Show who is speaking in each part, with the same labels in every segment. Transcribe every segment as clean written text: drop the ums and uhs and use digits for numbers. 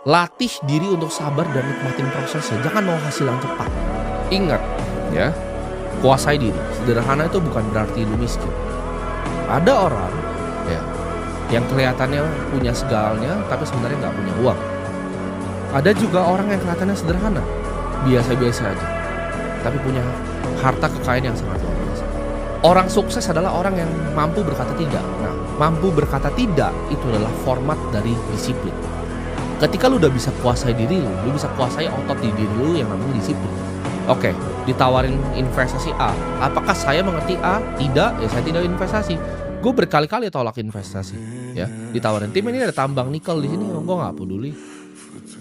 Speaker 1: Latih diri untuk sabar dan nikmatin prosesnya, jangan mau hasil yang cepat. Ingat ya, kuasai diri. Sederhana itu bukan berarti lu miskin. Ada orang ya yang kelihatannya punya segalanya tapi sebenarnya nggak punya uang. Ada juga orang yang kelihatannya sederhana, biasa-biasa aja, tapi punya harta kekayaan yang sangat luar biasa. Orang sukses adalah orang yang mampu berkata tidak. Nah, mampu berkata tidak itu adalah format dari disiplin. Ketika lu udah bisa kuasai diri lu bisa kuasai otot di diri lu yang namanya disiplin. Oke, ditawarin investasi A. Apakah saya mengerti A? Tidak, ya saya tidak investasi. Gue berkali-kali tolak investasi. Ya, ditawarin tim ini ada tambang nikel di sini, gue nggak peduli.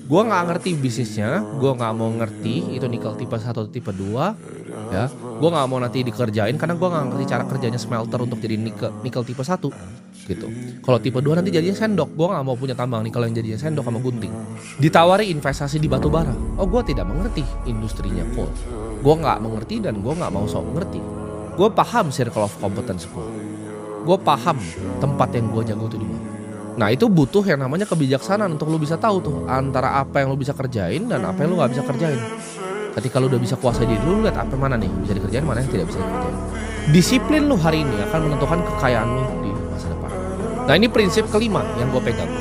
Speaker 1: Gue nggak ngerti bisnisnya, gue nggak mau ngerti itu nikel tipe 1 atau tipe 2. Ya, gue nggak mau nanti dikerjain karena gue nggak ngerti cara kerjanya smelter untuk jadi nikel tipe 1 gitu. Kalau tipe 2 nanti jadinya sendok, gue nggak mau punya tambang nikel yang jadinya sendok sama gunting. Ditawari investasi di batu bara, oh gue tidak mengerti industrinya coal. Gue nggak mengerti dan gue nggak mau sok mengerti. Gue paham circle of competence gue paham tempat yang gue jago itu di mana. Nah itu butuh yang namanya kebijaksanaan untuk lu bisa tahu tuh antara apa yang lu bisa kerjain dan apa yang lu nggak bisa kerjain. Ketika lu udah bisa kuasai diri lu lihat apa mana nih bisa dikerjain, mana yang tidak bisa dikerjain. Disiplin lu hari ini akan menentukan kekayaan lu di masa depan. Nah ini prinsip kelima yang gue pegang.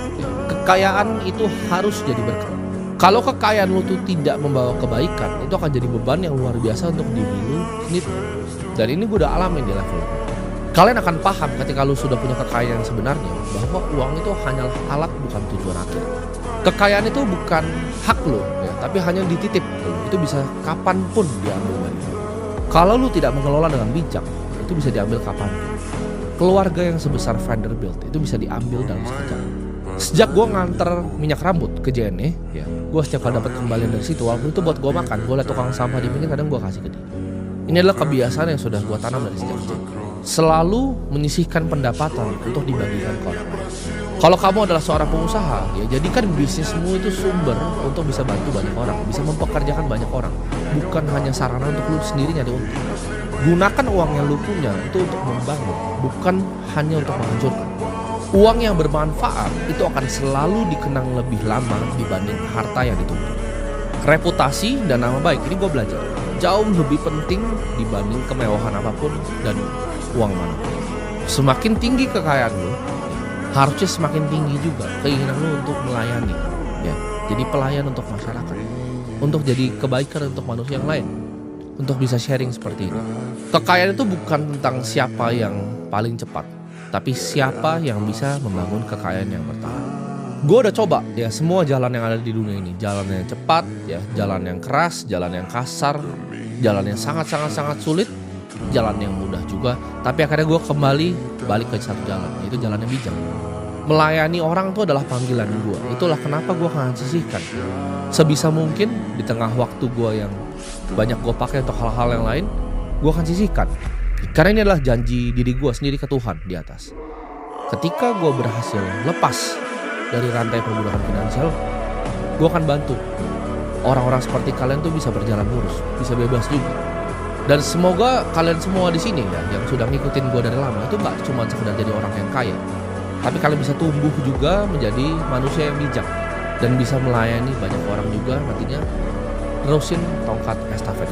Speaker 1: Kekayaan itu harus jadi berkah. Kalau kekayaan lu tuh tidak membawa kebaikan, itu akan jadi beban yang luar biasa untuk diri lu sendiri. Dan ini gue udah alamin di level. Kalian akan paham ketika lu sudah punya kekayaan yang sebenarnya bahwa uang itu hanyalah alat bukan tujuan akhir. Kekayaan itu bukan hak lu ya, tapi hanya dititip. Itu bisa kapanpun diambil dari lu. Kalau lu tidak mengelola dengan bijak, itu bisa diambil kapanpun. Keluarga yang sebesar Vanderbilt itu bisa diambil dalam sekejap. Sejak gue nganter minyak rambut ke JNE, ya, gue setiap kali dapat kembalian dari situ, walaupun itu buat gue makan, gue liat tukang sampah di pinggir kadang gue kasih ke dia. Ini adalah kebiasaan yang sudah gue tanam dari sejak kecil. Selalu menyisihkan pendapatan untuk dibagikan ke orang lain. Kalau kamu adalah seorang pengusaha, ya jadikan bisnismu itu sumber untuk bisa bantu banyak orang, bisa mempekerjakan banyak orang, bukan hanya sarana untuk lu sendiri nyari untung. Gunakan uang yang lu punya itu untuk membangun, bukan hanya untuk menghancurkan. Uang yang bermanfaat itu akan selalu dikenang lebih lama dibanding harta yang ditumpuk. Reputasi dan nama baik, ini gue belajar, jauh lebih penting dibanding kemewahan apapun dan uang manapun. Semakin tinggi kekayaan lu, harusnya semakin tinggi juga keinginan lu untuk melayani, ya. Jadi pelayan untuk masyarakat, untuk jadi kebaikan untuk manusia yang lain, untuk bisa sharing seperti ini. Kekayaan itu bukan tentang siapa yang paling cepat, tapi siapa yang bisa membangun kekayaan yang bertahan. Gue udah coba ya semua jalan yang ada di dunia ini, jalan yang cepat, ya, jalan yang keras, jalan yang kasar, jalan yang sangat sulit, jalan yang mudah juga. Tapi akhirnya gue kembali balik ke satu jalan, yaitu jalan yang bijak. Melayani orang itu adalah panggilan gue. Itulah kenapa gue akan sisihkan sebisa mungkin di tengah waktu gue yang banyak gue pakai untuk hal-hal yang lain, gue akan sisihkan. Karena ini adalah janji diri gue sendiri ke Tuhan di atas. Ketika gue berhasil lepas dari rantai perbudakan finansial, gue akan bantu orang-orang seperti kalian tuh bisa berjalan lurus, bisa bebas juga. Dan semoga kalian semua di sini ya, yang sudah ngikutin gue dari lama, itu gak cuma sekedar jadi orang yang kaya, tapi kalian bisa tumbuh juga menjadi manusia yang bijak dan bisa melayani banyak orang juga nantinya, terusin tongkat estafet.